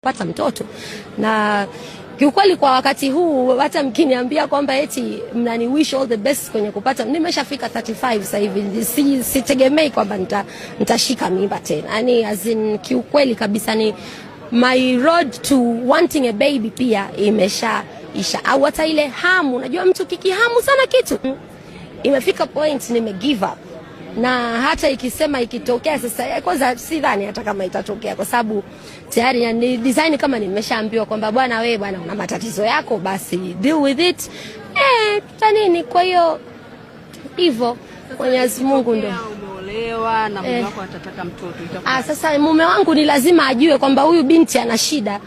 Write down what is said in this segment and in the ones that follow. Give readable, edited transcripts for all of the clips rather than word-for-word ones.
kupata mtoto. Na kiukweli kwa wakati huu hata mkiniambia kwamba eti mnani wish all the best kwenye kupata, nimeshafika 35 sasa hivi, sitegemei kwamba nitashika mimba tena. Yani as in kiukweli kabisa ni my road to wanting a baby pia imesha au hata ile hamu. Unajua mtu kikihamu sana kitu imefika point nime give up. Na hata ikitokea sasa, kwanza sidhani hata kama itatokea, kwa sababu tayari ni design kama nimeshaambiwa kwamba bwana wewe bwana una matatizo yako, basi deal with it. Tanini. Kwa hiyo hivyo Mwenyezi Mungu ndio. Umeolewa na mume wako atataka mtoto, itakuwa sasa mume wangu ni lazima ajue kwamba huyu binti ana shida.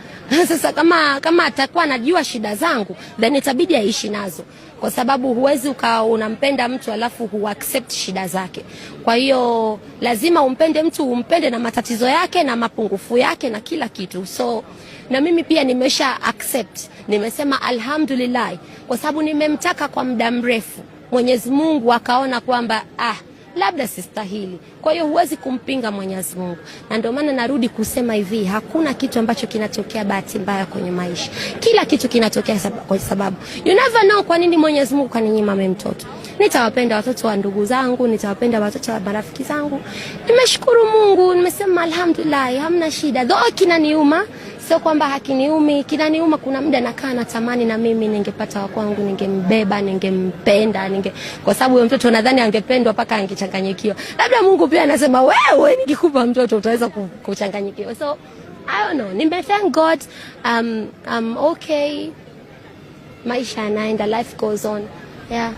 Sasa kama atakuwa anajua shida zangu, then itabidi aishi nazo, kwa sababu huwezi unampenda mtu alafu huaccept shida zake. Kwa hiyo lazima umpende mtu, umpende na matatizo yake na mapungufu yake na kila kitu. So na mimi pia nimesha accept, nimesema alhamdulillah, kwa sababu nimemtaka kwa muda mrefu. Mwenyezi Mungu akaona kwamba labda sistahili. Kwa hiyo huwezi kumpinga Mwenyezi Mungu. Na ndio maana narudi kusema hivi, hakuna kitu ambacho kinatokea bahati mbaya kwenye maisha. Kila kitu kinatokea kwa sababu. You never know kwa nini Mwenyezi Mungu kaninyima mimi mtoto. Nitawapenda watoto wa ndugu zangu, nitawapenda watoto wa marafiki zangu. Nimeshukuru Mungu, nimesema alhamdulillah, hamna shida. Though kinaniuma, sio kwamba hakiniumi, kinaniuma. Kuna muda nakaa natamani na mimi ningepata wa kwangu, ningembeba, ningempenda, kwa sababu huyo mtoto nadhani angependwa mpaka angechanganyikiwa. Labda Mungu pia anasema wewe nikikupa mtoto utaweza kuchanganyikiwa. So I don't know. Nime thank God. I'm okay. Maisha yanaenda, life goes on. Yeah.